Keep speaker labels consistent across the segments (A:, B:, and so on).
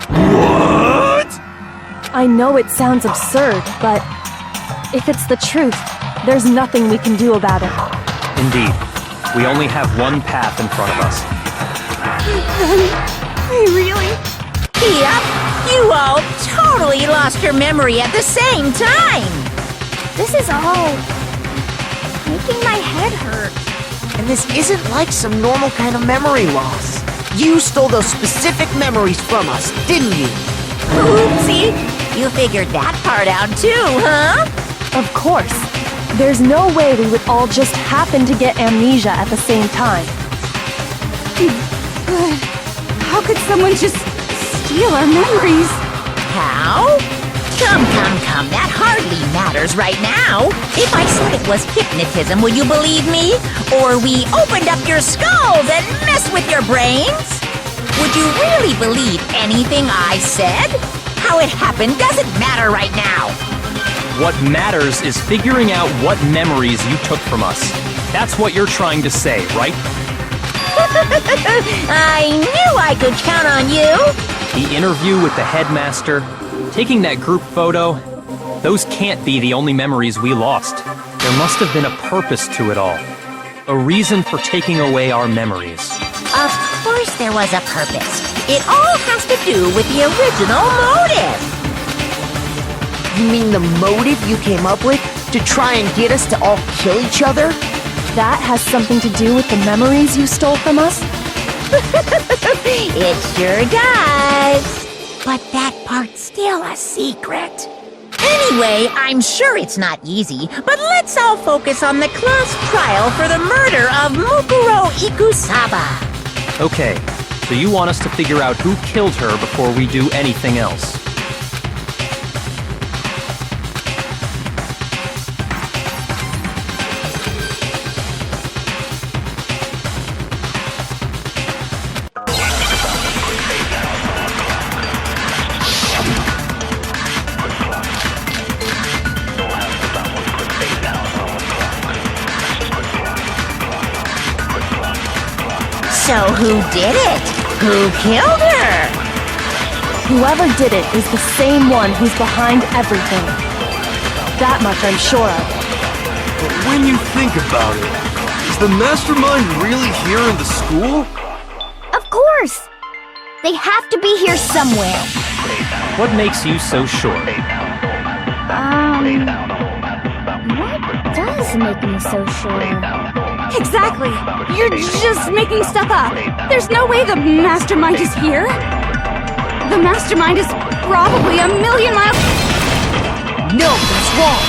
A: What?
B: I know it sounds absurd, but if it's the truth, there's nothing we can do about it.
C: Indeed. We only have one path in front of us.
B: Really?
D: Yep, you all totally lost your memory at the same time.
E: This is all making my head hurt.
F: And this isn't like some normal kind of memory loss. You stole those specific memories from us, didn't you?
D: Oopsie, you figured that part out too, huh?
B: Of course. There's no way we would all just happen to get amnesia at the same time.
E: But how could someone just steal our memories?
D: How? Come, that hardly matters right now. If I said it was hypnotism, will you believe me? Or we opened up your skulls and messed with your brains? Would you really believe anything I said? How it happened doesn't matter right now.
C: What matters is figuring out what memories you took from us. That's what you're trying to say, right?
D: I knew I could count on you.
C: The interview with the headmaster, taking that group photo, those can't be the only memories we lost. There must have been a purpose to it all. A reason for taking away our memories.
D: Of course there was a purpose. It all has to do with the original motive.
F: You mean the motive you came up with to try and get us to all kill each other?
B: That has something to do with the memories you stole from us?
D: It sure does. But that part's still a secret. Anyway, I'm sure it's not easy, but let's all focus on the class trial for the murder of Mukuro Ikusaba.
C: Okay, so you want us to figure out who killed her before we do anything else.
D: So who did it? Who killed her?
B: Whoever did it is the same one who's behind everything. That much I'm sure of.
A: But when you think about it, is the mastermind really here in the school?
E: Of course! They have to be here somewhere.
C: What makes you so sure?
E: What does make me so sure?
G: Exactly! You're just making stuff up! There's no way the mastermind is here! The mastermind is probably a million miles...
F: No, that's wrong!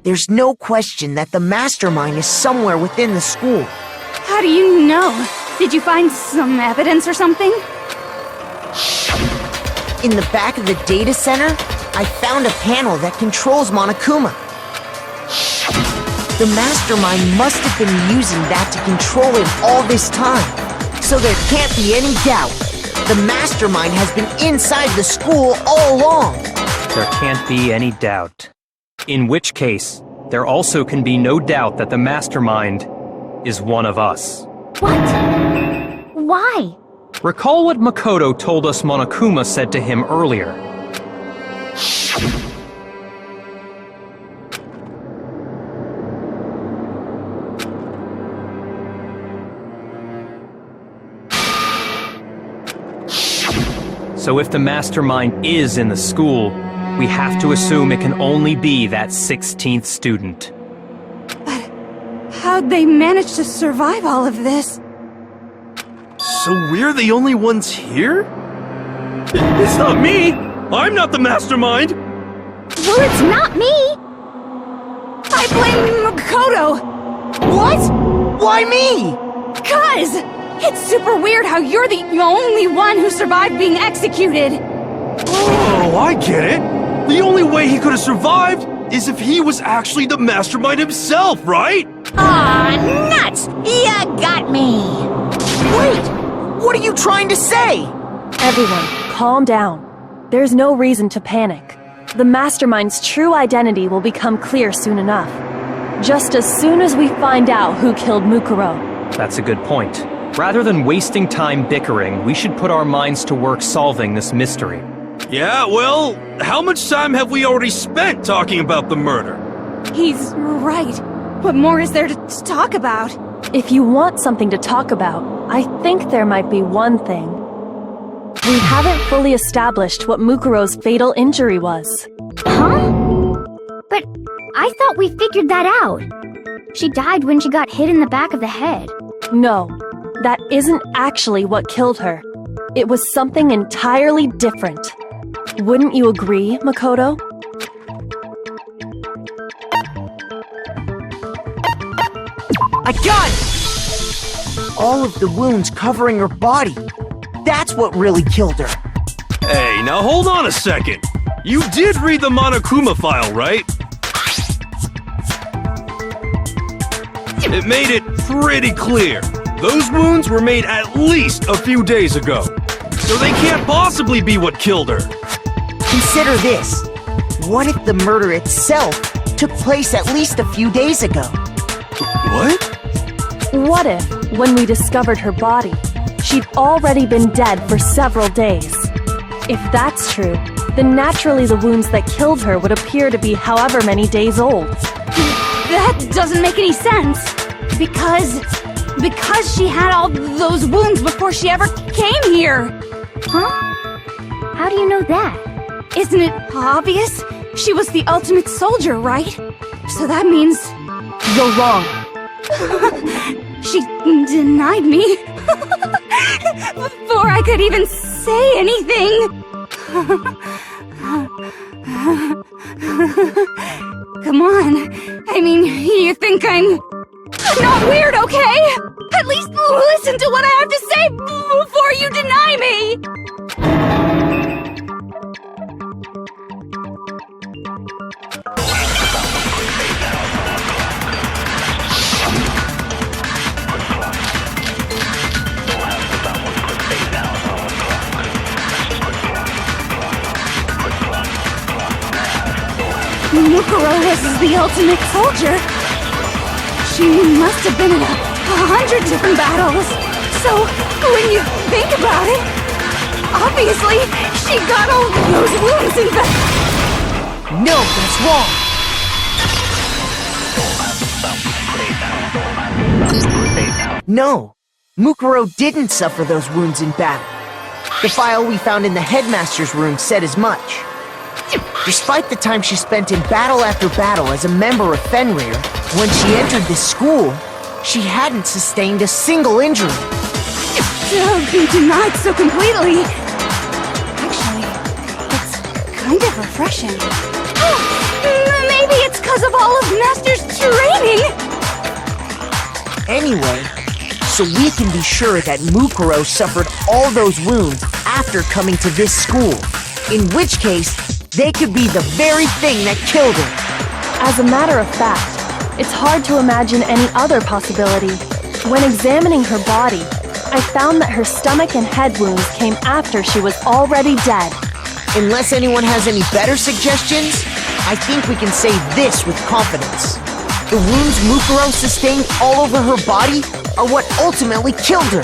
F: There's no question that the mastermind is somewhere within the school.
G: How do you know? Did you find some evidence or something?
F: In the back of the data center, I found a panel that controls Monokuma. The mastermind must have been using that to control him all this time. So there can't be any doubt. The mastermind has been inside the school all along.
C: There can't be any doubt. In which case, there also can be no doubt that the mastermind is one of us.
E: What? Why?
C: Recall what Makoto told us Monokuma said to him earlier. So if the mastermind is in the school, we have to assume it can only be that 16th student.
G: But how'd they manage to survive all of this?
A: So we're the only ones here? It's not me! I'm not the mastermind!
E: Well, it's not me!
G: I blame Makoto!
F: What? Why me?
G: 'Cause it's super weird how you're the only one who survived being executed!
A: Oh, I get it! The only way he could have survived is if he was actually the mastermind himself, right?
D: Aw, nuts! Ya got me!
F: Wait! What are you trying to say?
B: Everyone, calm down. There's no reason to panic. The mastermind's true identity will become clear soon enough. just as soon as we find out who killed Mukuro.
C: That's a good point. Rather than wasting time bickering, we should put our minds to work solving this mystery.
A: Yeah, well, how much time have we already spent talking about the murder?
G: He's right. What more is there to talk about?
B: If you want something to talk about, I think there might be one thing. We haven't fully established what Mukuro's fatal injury was.
E: Huh? But I thought we figured that out. She died when she got hit in the back of the head.
B: No, that isn't actually what killed her. It was something entirely different. Wouldn't you agree, Makoto?
F: I got it! All of the wounds covering her body. That's what really killed her.
A: Hey, now hold on a second. You did read the Monokuma file, right? It made it pretty clear. Those wounds were made at least a few days ago. So they can't possibly be what killed her.
F: Consider this. What if the murder itself took place at least a few days ago?
A: What?
B: What if, when we discovered her body, she'd already been dead for several days? If that's true, then naturally the wounds that killed her would appear to be however many days old.
G: That doesn't make any sense. Because she had all those wounds before she ever came here.
E: Huh? How do you know that?
G: Isn't it obvious? She was the ultimate soldier, right? So that means
B: You're wrong.
G: she denied me before I could even say anything. Come on. I mean, you think I'm not weird, okay? At least listen to what I have to say before you deny me. Mukuro was the ultimate soldier. She must have been in 100 different battles. So, when you think about it, obviously, she got all those wounds in battle.
F: No, that's wrong. No, Mukuro didn't suffer those wounds in battle. The file we found in the headmaster's room said as much. Despite the time she spent in battle after battle as a member of Fenrir, when she entered this school, she hadn't sustained a single injury.
G: To be denied so completely. Actually, it's kind of refreshing. Maybe it's because of all of Master's training.
F: Anyway, so we can be sure that Mukuro suffered all those wounds after coming to this school, in which case, they could be the very thing that killed her.
B: As a matter of fact, it's hard to imagine any other possibility. When examining her body, I found that her stomach and head wounds came after she was already dead.
F: Unless anyone has any better suggestions, I think we can say this with confidence. The wounds Mukuro sustained all over her body are what ultimately killed her.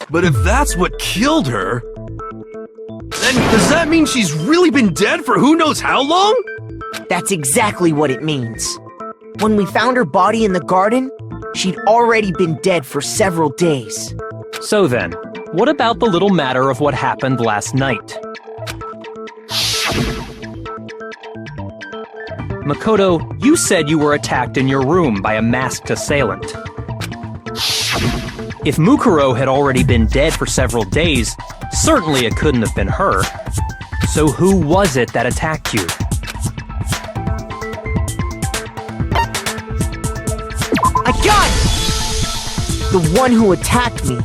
A: But if that's what killed her, then does that mean she's really been dead for who knows how long?
F: That's exactly what it means. When we found her body in the garden, she'd already been dead for several days.
C: So then, what about the little matter of what happened last night? Makoto, you said you were attacked in your room by a masked assailant. If Mukuro had already been dead for several days, certainly it couldn't have been her. So who was it that attacked you?
F: I got it! The one who attacked me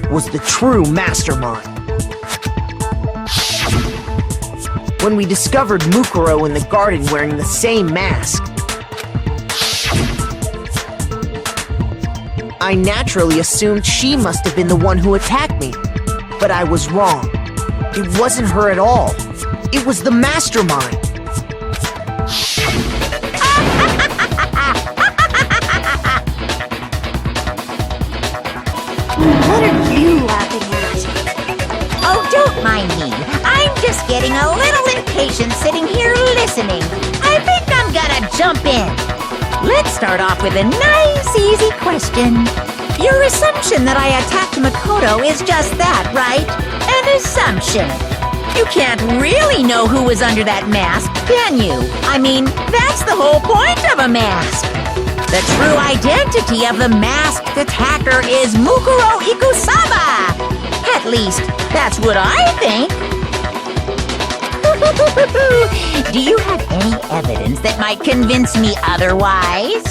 F: was the true mastermind. When we discovered Mukuro in the garden wearing the same mask, I naturally assumed she must have been the one who attacked me. But I was wrong. It wasn't her at all. It was the mastermind.
D: Don't mind me. I'm just getting a little impatient sitting here listening. I think I'm gonna jump in. Let's start off with a nice, easy question. Your assumption that I attacked Makoto is just that, right? An assumption. You can't really know who was under that mask, can you? I mean, that's the whole point of a mask. The true identity of the masked attacker is Mukuro Ikusaba. At least, that's what I think. Do you have any evidence that might convince me otherwise?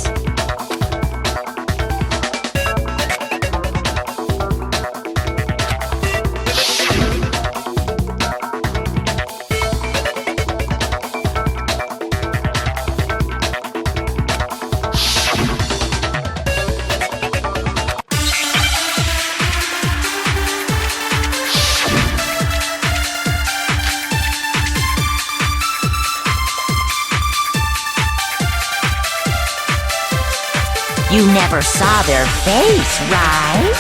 D: You never saw their face, right?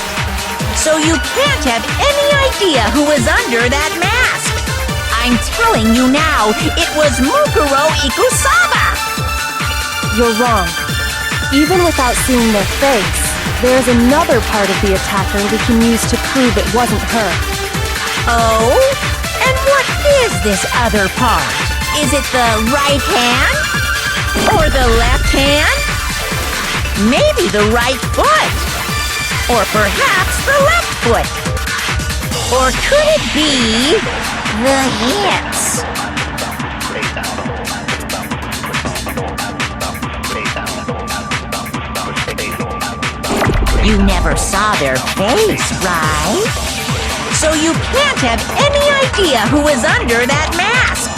D: So you can't have any idea who was under that mask. I'm telling you now, it was Mukuro Ikusaba!
B: You're wrong. Even without seeing their face, there's another part of the attacker we can use to prove it wasn't her.
D: Oh? And what is this other part? Is it the right hand? Or the left hand? Maybe the right foot. Or perhaps the left foot. Or could it be the hips? You never saw their face, right? So you can't have any idea who was under that mask.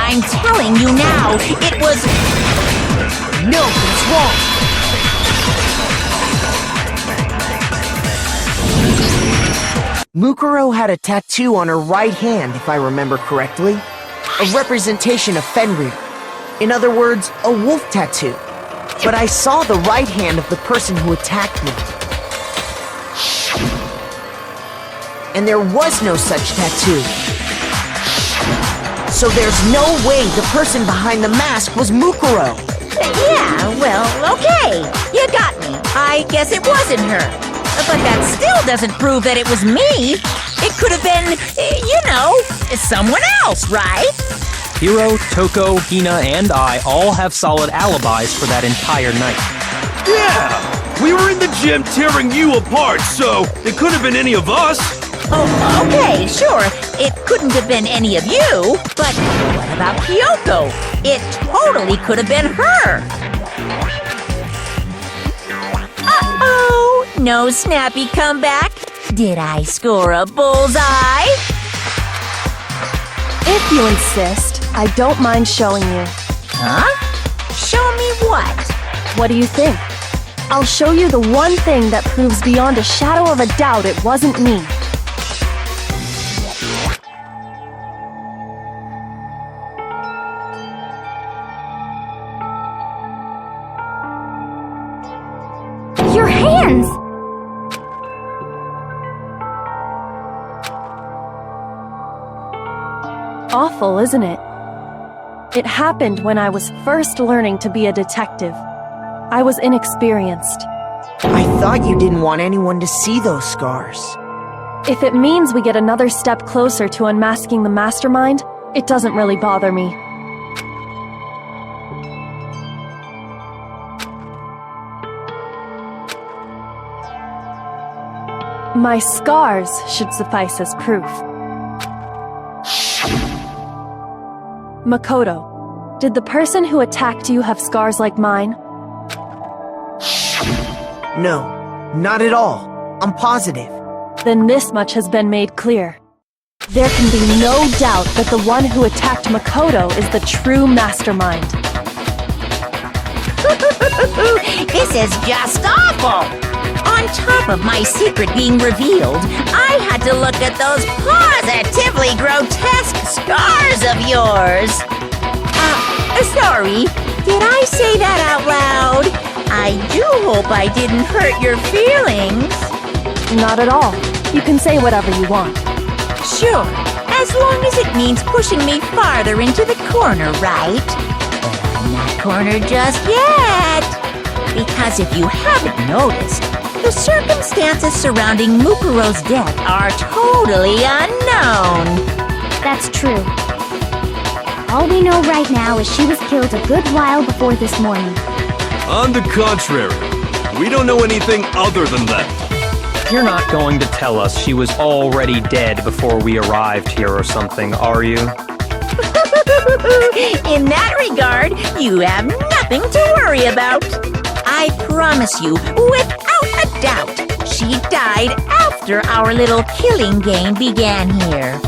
D: I'm telling you now, it was...
F: No, it's wrong. Mukuro had a tattoo on her right hand, if I remember correctly. A representation of Fenrir. In other words, a wolf tattoo. But I saw the right hand of the person who attacked me. And there was no such tattoo. So there's no way the person behind the mask was Mukuro.
D: Yeah, well, okay. You got me. I guess it wasn't her. But that still doesn't prove that it was me. It could have been, you know, someone else, right?
C: Hiro, Toko, Hina, and I all have solid alibis for that entire night.
A: Yeah! We were in the gym tearing you apart, so it could have been any of us.
D: Oh, okay, sure. It couldn't have been any of you. But what about Kyoko? It totally could have been her. Uh-oh! No snappy comeback? Did I score a bullseye?
B: If you insist, I don't mind showing you.
D: Huh? Show me what?
B: What do you think? I'll show you the one thing that proves beyond a shadow of a doubt it wasn't me.
E: Your hands!
B: Awful, isn't it? It happened when I was first learning to be a detective. I was inexperienced.
F: I thought you didn't want anyone to see those scars.
B: If it means we get another step closer to unmasking the mastermind, it doesn't really bother me. My scars should suffice as proof. Makoto, did the person who attacked you have scars like mine?
F: No, not at all. I'm positive.
B: Then this much has been made clear. There can be no doubt that the one who attacked Makoto is the true mastermind.
D: This is just awful! On top of my secret being revealed, I had to look at those positively grotesque scars of yours. Sorry, did I say that out loud? I do hope I didn't hurt your feelings.
B: Not at all. You can say whatever you want.
D: Sure, As long as it means pushing me farther into the corner, right? But I'm not cornered just yet. Because if you haven't noticed, the circumstances surrounding Mukuro's death are totally unknown.
E: That's true. All we know right now is she was killed a good while before this morning.
A: On the contrary, we don't know anything other than that.
C: You're not going to tell us she was already dead before we arrived here or something, are you?
D: In that regard, you have nothing to worry about. I promise you, without a doubt, she died after our little killing game began here.